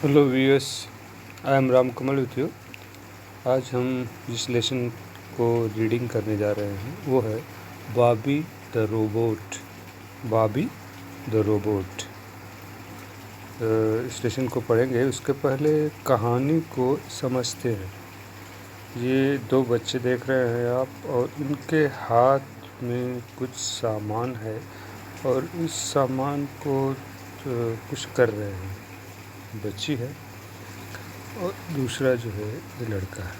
Hello viewers, I am Ram Kamal with you. आज हम जिस लेसन को रीडिंग करने जा रहे हैं वो है Bobby the robot. Bobby the robot. इस लेसन को पढ़ेंगे, उसके पहले कहानी को समझते हैं। ये दो बच्चे देख रहे हैं आप, और इनके हाथ में कुछ सामान है और इस सामान को कुछ कर रहे हैं। बच्ची है और दूसरा जो है ये लड़का है।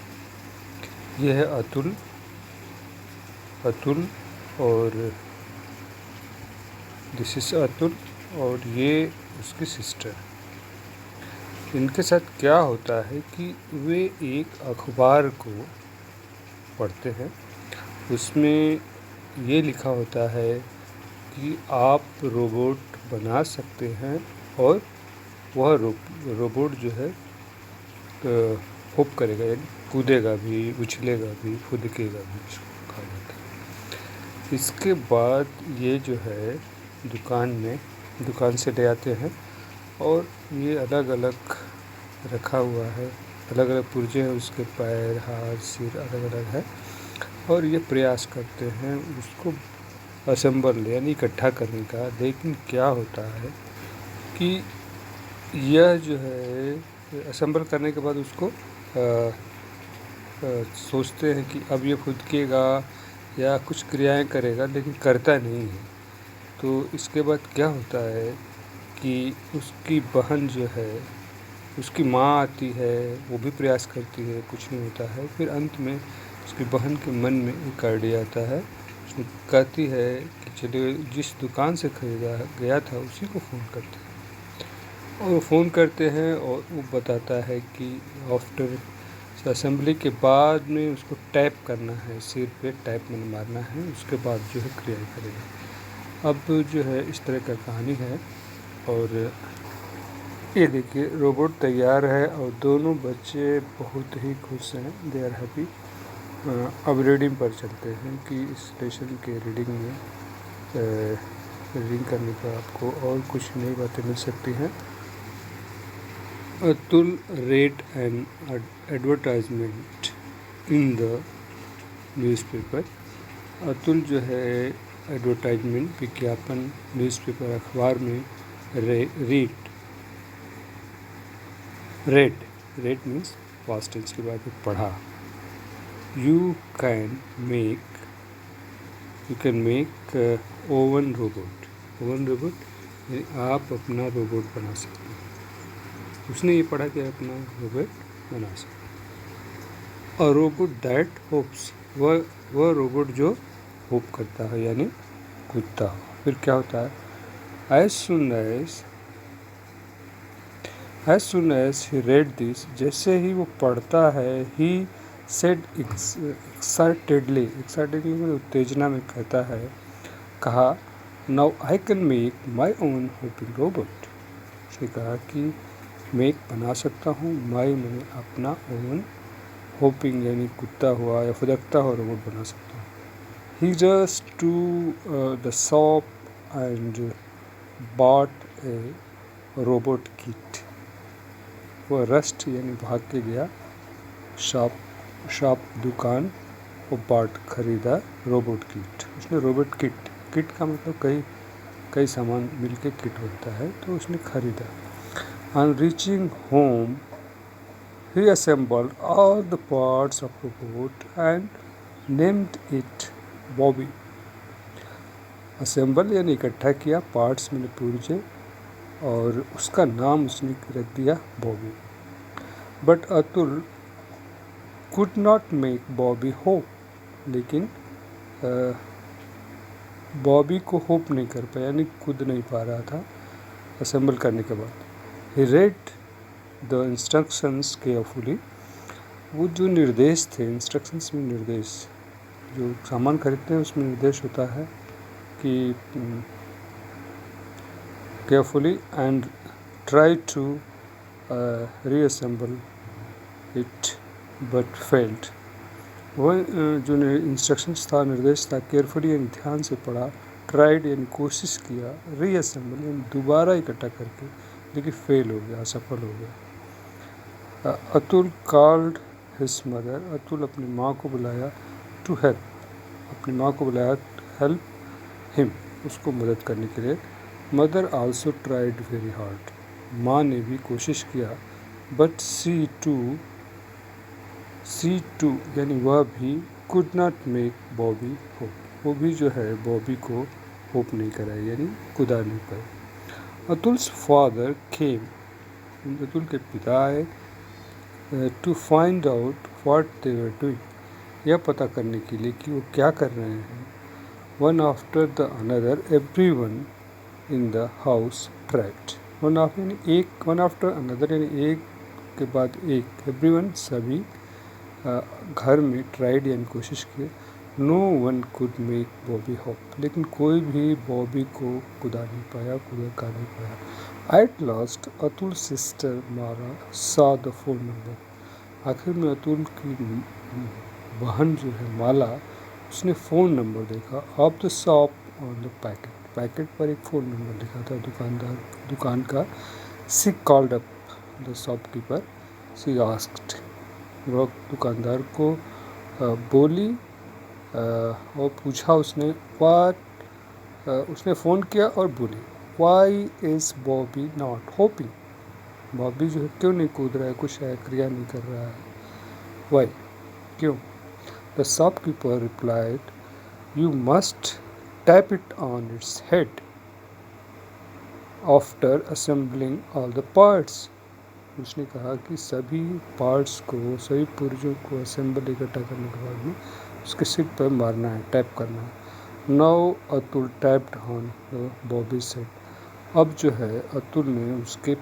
ये है अतुल और दिस इज अतुल और ये उसकी सिस्टर। इनके साथ क्या होता है कि वे एक अखबार को पढ़ते हैं। उसमें ये लिखा होता है कि आप रोबोट बना सकते हैं और वह रोबोट जो है होप करेगा, यानी कूदेगा भी, उछलेगा भी, फुदकेगा भी, इसको कहा जाता है। इसके बाद ये जो है दुकान से ले आते हैं और ये अलग अलग रखा हुआ है। अलग अलग पुर्जे हैं, उसके पैर, हाथ, सिर अलग अलग है और ये प्रयास करते हैं उसको असेंबल यानी इकट्ठा करने का। लेकिन क्या होता है कि यह जो है असेंबल करने के बाद उसको सोचते हैं कि अब ये फुदकेगा या कुछ क्रियाएं करेगा, लेकिन करता नहीं है। तो इसके बाद क्या होता है कि उसकी बहन जो है, उसकी माँ आती है, वो भी प्रयास करती है, कुछ नहीं होता है। फिर अंत में उसकी बहन के मन में एक आइडिया आता है। उसने कहती है कि चलिए जिस दुकान से खरीदा गया था उसी को फ़ोन करते हैं। और वो फ़ोन करते हैं और वो बताता है कि आफ्टर असेंबली के बाद में उसको टैप करना है, सिर पे टैप मारना है, उसके बाद जो है क्रिया करेगा। अब जो है इस तरह का कहानी है। और ये देखिए रोबोट तैयार है और दोनों बच्चे बहुत ही खुश हैं, दे आर हैप्पी। अब रीडिंग पर चलते हैं कि इस लेसन के रीडिंग में रीडिंग करने पर आपको और कुछ नई बातें मिल सकती हैं। Atul read an advertisement in the newspaper। Atul जो है एडवर्टाइजमेंट, विज्ञापन, न्यूज़पेपर, अखबार में रेड मीन्स पास्ट टेंस के बाद में पढ़ा। You can make oven robot आप अपना रोबोट बना सकते हैं। उसने ये पढ़ा कि अपना रोबोट बना सकते। और रोबोट दैट होप्स, वह रोबोट जो होप करता है यानी कूदता हो। फिर क्या होता है, as soon as he read this, जैसे ही वो पढ़ता है, ही सेड एक्साइटेडली उत्तेजना में कहा now I can make my own hopping robot. उसने कहा कि मेक बना सकता हूँ, मैंने अपना ओवन होपिंग यानी कूदता हुआ या फुदकता हुआ रोबोट बना सकता हूँ। He just to the shop and bought a robot kit. वह रस्ट यानी भाग के गया, शॉप दुकान, और बॉट खरीदा रोबोट किट। उसने रोबोट किट का मतलब कई सामान मिलके किट बनता है, तो उसने खरीदा। On reaching home, he assembled all the parts of the boat and named it Bobby। Assemble यानी इकट्ठा किया, पार्ट्स मैंने पुर्जे, और उसका नाम उसने रख दिया Bobby. But Atul could not make Bobby hope, लेकिन बॉबी को होप नहीं कर पाया, यानी कूद नहीं पा रहा था असेंबल करने के बाद। He read the instructions carefully। वो जो निर्देश थे, इंस्ट्रक्शंस में निर्देश, जो सामान खरीदते हैं उसमें निर्देश होता है कि carefully and try to reassemble it but failed। वह जो इंस्ट्रक्शंस था, निर्देश था, केयरफुली यानी ध्यान से पढ़ा, ट्राइड यानी कोशिश किया, रीअसेंबल यानी दोबारा इकट्ठा करके, लेकिन फेल हो गया, असफल हो गया। Atul called his mother, Atul अपनी माँ को बुलाया टू हेल्प, अपनी माँ को बुलाया हेल्प हिम, उसको मदद करने के लिए। Mother also tried very hard, माँ ने भी कोशिश किया, बट सी टू यानी वह भी could not make Bobby hope, वो भी जो है बॉबी को होप नहीं कराई, यानी खुदा नहीं पाई। अतुल्स फादर केम, अतुल के पिता आए to find out what they were doing, यह पता करने के लिए कि वो क्या कर रहे हैं। One after the another everyone in the house tried, one after another यानी एक के बाद एक, एवरीवन सभी घर में ट्राइड यानी कोशिश की। No one could make Bobby hope, लेकिन कोई भी बॉबी को खुदा नहीं पाया, खुदा का नहीं पाया। एट लास्ट अतुल सिस्टर मारा सा द फोन नंबर, आखिर में अतुल की बहन जो है माला, उसने फ़ोन नंबर देखा of the shop on the packet, packet पर एक फ़ोन नंबर लिखा था दुकान का। She called up the shopkeeper, she asked, वह दुकानदार को बोली और पूछा उसने, व्हाट, उसने फ़ोन किया और बोली, why is Bobby not hopping, Bobby जो है क्यों नहीं कूद रहा है, कुछ क्रिया नहीं कर रहा है, वाई, क्यों। The shopkeeper replied, you must tap it on its head after assembling all the parts, उसने कहा कि सभी पार्ट्स को, सभी पुर्जों को असेंबल इकट्ठा करने के बाद में उसके सिर पर मारना है, टैप करना है। Now Atul tapped on Bobby head, अब जो है अतुल ने उसके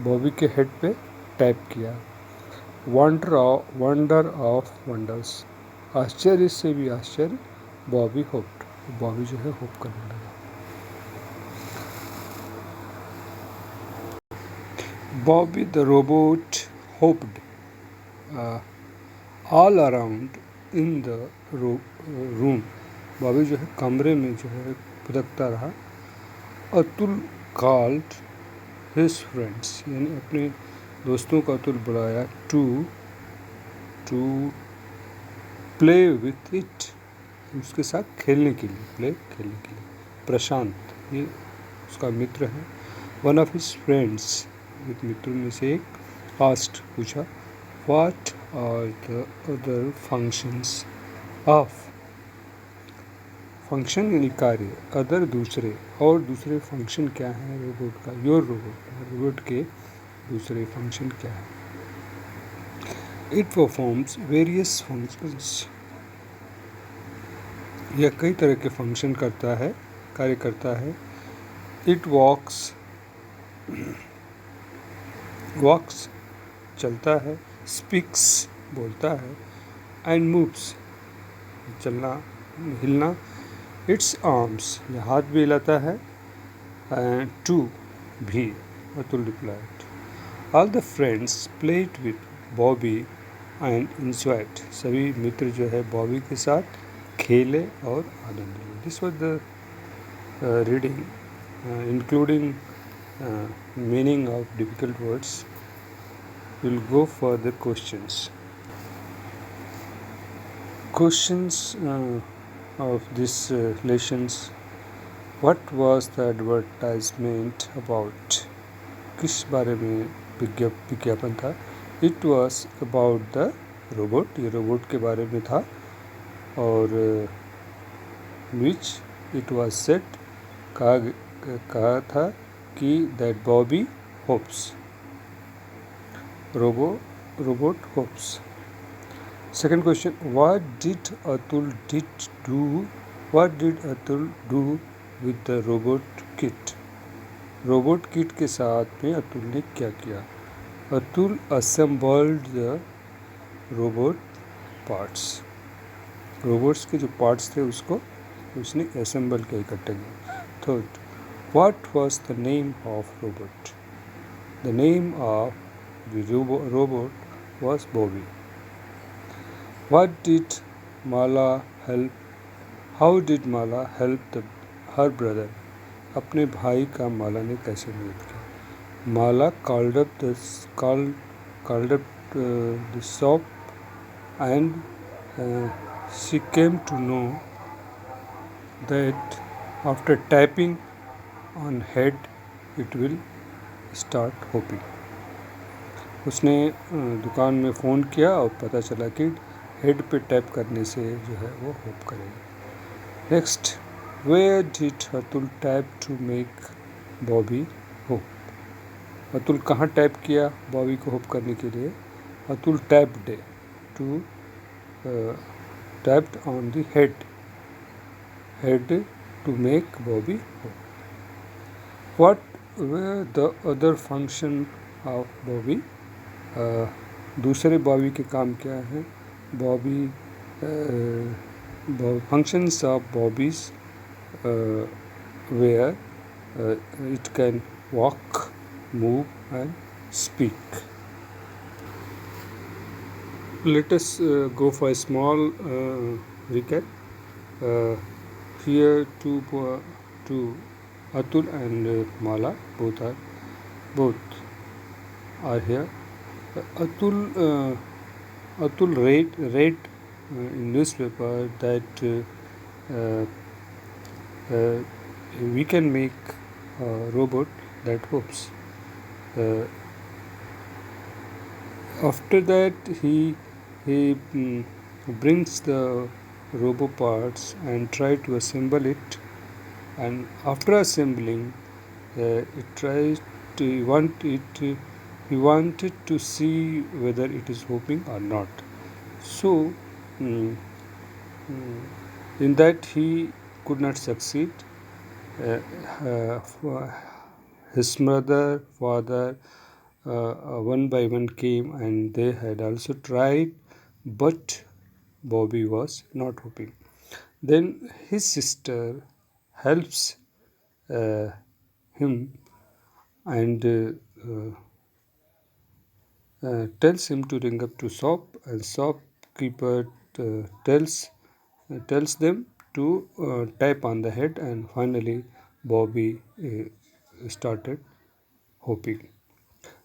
बॉबी के हेड पे टैप किया। वंडर ऑफ वंडर्स, आश्चर्य से भी आश्चर्य, बॉबी होप्ड, बॉबी जो है होप करने लगा। Bobby the robot hopped all around in the room, Bobby जो है कमरे में जो है फुदकता रहा। अतुल कॉल्ड हिज फ्रेंड्स, यानी अपने दोस्तों को अतुल बुलाया टू प्ले विथ इट, उसके साथ खेलने के लिए, खेलने के लिए। प्रशांत, ये उसका मित्र है। वन ऑफ हिज फ्रेंड्स, एक मित्रों में से एक, आस्ट, पूछा, what are the other functions of, function यानी कार्य, अदर दूसरे, और दूसरे फंक्शन क्या है रोबोट का, योर रोबोट के दूसरे फंक्शन क्या है। इट परफॉर्म्स वेरियस फंक्शंस, यह कई तरह के फंक्शन करता है, कार्य करता है। इट वॉक्स चलता है, स्पीक्स बोलता है, एंड मूव्स चलना, हिलना, इट्स आर्म्स यह हाथ भी हिलाता है, टू भी, Atul replied. All the friends played with Bobby and enjoyed, सभी मित्र जो है बॉबी के साथ खेले और आनंद लिए। This was the reading including meaning of difficult words. We'll go for the questions. Questions of this lessons. What was the advertisement about? किस बारे में विज्ञापन था? It was about the robot, ये रोबोट के बारे में था, और which it was said, कहा था कि that Bobby hopes, robot hopes. Second question, what did Atul do with the robot kit? Robot kit के साथ में अतुल ने क्या किया? Atul assembled the robot parts, robots के जो पार्ट्स थे उसको उसने असेंबल किया, इकट्ठे किया। Third, what was the name of robot? The name of the robot was Bobby. What did Mala help? How did Mala help her brother? अपने भाई का माला ने कैसे मदद किया? माला called called up the shop, and she came to know that after tapping on head it will start hopping. उसने दुकान में फ़ोन किया और पता चला कि हेड पे टैप करने से जो है वो होप करेगा. Next, where did Atul tap to make Bobby hop? Atul कहाँ टैप किया बॉबी को होप करने के लिए? Atul tapped to tapped on the head to make Bobby hope. What were the other function of Bobby? दूसरे बॉबी के काम क्या हैं? Bobby functions of Bobby's where it can walk, move and speak. Let us go for a small recap. Here two Atul and Mala both are here. Atul read in newspaper that we can make a robot that hopes. After that he brings the robo parts and try to assemble it, and after assembling it tries to he wanted to see whether it is hopping or not. So in that he could not succeed. His mother, father, one by one came and they had also tried, but Bobby was not hopping. Then his sister helps him and tells him to ring up to shop, and shopkeeper tells them to tap on the head, and finally Bobby started hopping.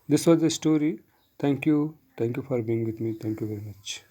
This was the story. Thank you for being with me. Thank you very much.